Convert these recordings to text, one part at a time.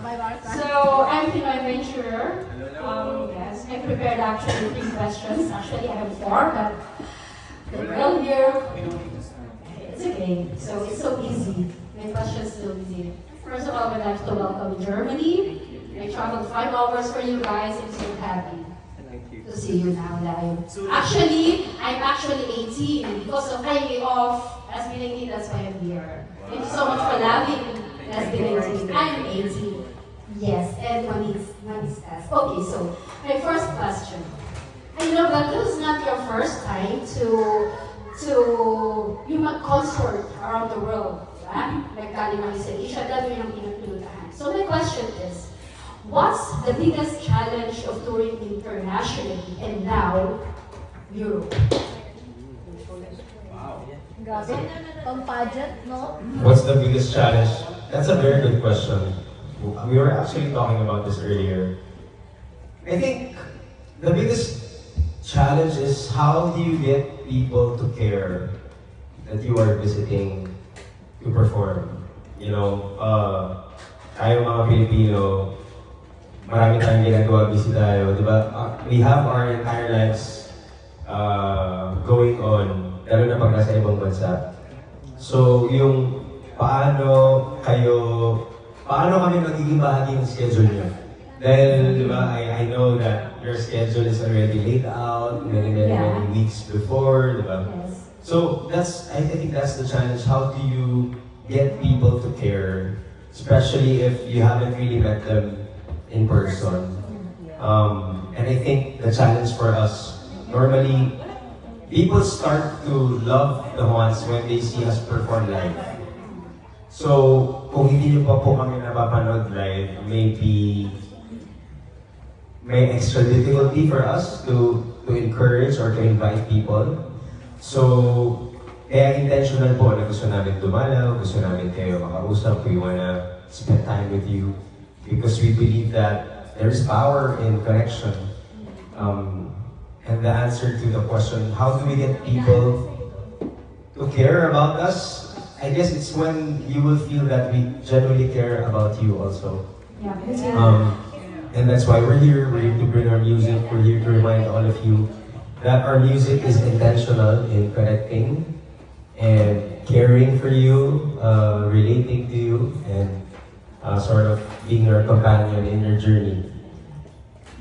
So, I'm Pinoy Venturer. Yes, I prepared actually 3 questions. Actually, I have 4, but the girl here, it's okay. So, it's so easy. My question's so easy. First of all, I would like to welcome Germany. I traveled 5 hours for you guys. I'm so happy to see you now live. Actually, I'm actually 18 because of highly off SB19. That's why I'm here. Thank you so much for loving SB19. I'm 18. Yes, and one is S. Okay, so my first question. I know that this is not your first time to human concert around the world. Diba? Like galing kami sa Asia, dami yung pinagpinuntahan. So my question is, what's the biggest challenge of touring internationally and now Europe? Grabe, pang-pageant, no? What's the biggest challenge? That's a very good question. We were actually talking about this earlier. I think the biggest challenge is how do you get people to care that you are visiting to perform? You know, tayo mga Pilipino, marami tayong ginagawa, busy tayo, di ba? We have our entire lives going on, lalo na pag nasa ibang bansa. So, yung paano kami magiging bahagi ng schedule niyo? Dahil, di ba, I know that your schedule is already laid out many weeks before, di ba? Yes. So, I think that's the challenge. How do you get people to care? Especially if you haven't really met them in person. And I think the challenge for us, normally, people start to love the ones when they see us perform live. So, kung hindi nyo pa po kami napapanood live, maybe may extra difficulty for us to encourage or to invite people. So, kaya intentional po na gusto namin dumalaw, gusto namin kayo makausap, we wanna spend time with you because we believe that there's power in connection. And the answer to the question, how do we get people to care about us? I guess it's when you will feel that we genuinely care about you also. Yeah. And that's why we're here. We're here to bring our music. We're here to remind all of you that our music is intentional in connecting and caring for you, relating to you, and sort of being your companion in your journey,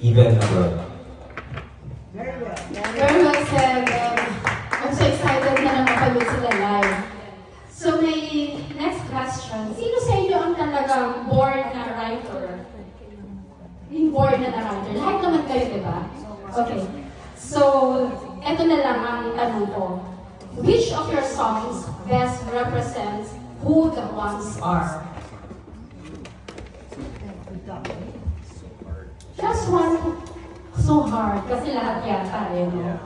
even abroad. Very well said. I'm so excited na mapapanood sila live. So my next question, sino sa inyo ang talagang born na writer? Yung born na writer. Lahat naman kayo, di ba? Okay. So, eto na lang ang tanong ko. Which of your songs best represents who the ones are? Just one. So hard. Kasi lahat yata, no?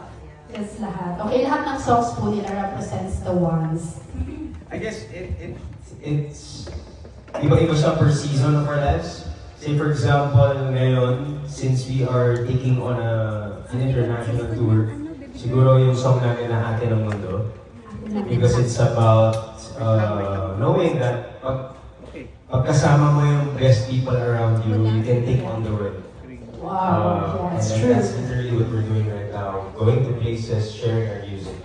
Yes, lahat. Okay, lahat ng songs po nila represents the ones. I guess it's iba-iba siya per season of our lives. Say for example, ngayon, since we are taking on an international tour, siguro yung song namin na Ate ng Mundo. Because it's about knowing that pagkasama mo yung best people around you, you can take on the world. Wow, that's and true. that's literally what we're doing right now. Going to places, sharing our music.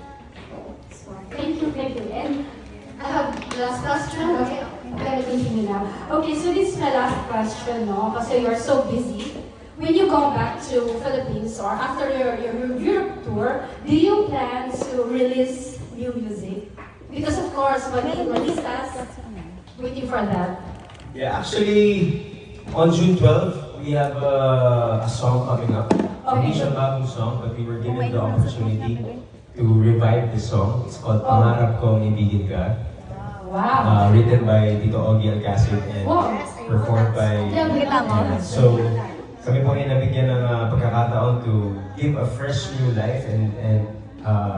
Thank you. And I have last question. Okay, I'm continue now. Okay, so this is my last question, no? Kasi you're so busy. When you go back to Philippines or after your Europe tour, do you plan to release new music? Because of course, Manistas waiting for that. Yeah, actually, on June 12th, we have a song coming up. Hindi siya bagong song, but we were given the opportunity to revive the song. It's called Pangarap Kong Ibigin Ka. Wow. Written by Tito Ogie Alcacid and Wow. performed by... So, kami po ay nabigyan ng pagkakataon to give a fresh new life and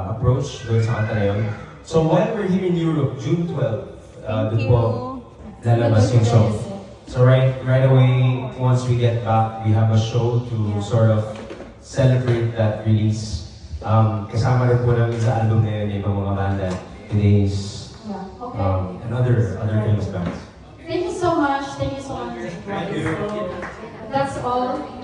approach doon sa kanta na yun. So while we're here in Europe, June 12, doon po lalabas yung song. So right away, once we get back, we have a show to sort of celebrate that release. Kasama rin po namin sa album na yun, ibang mga banda, Today's, Yeah. Okay. and other famous bands. Thank you so much. Thank you so much. Thank you. So, that's all.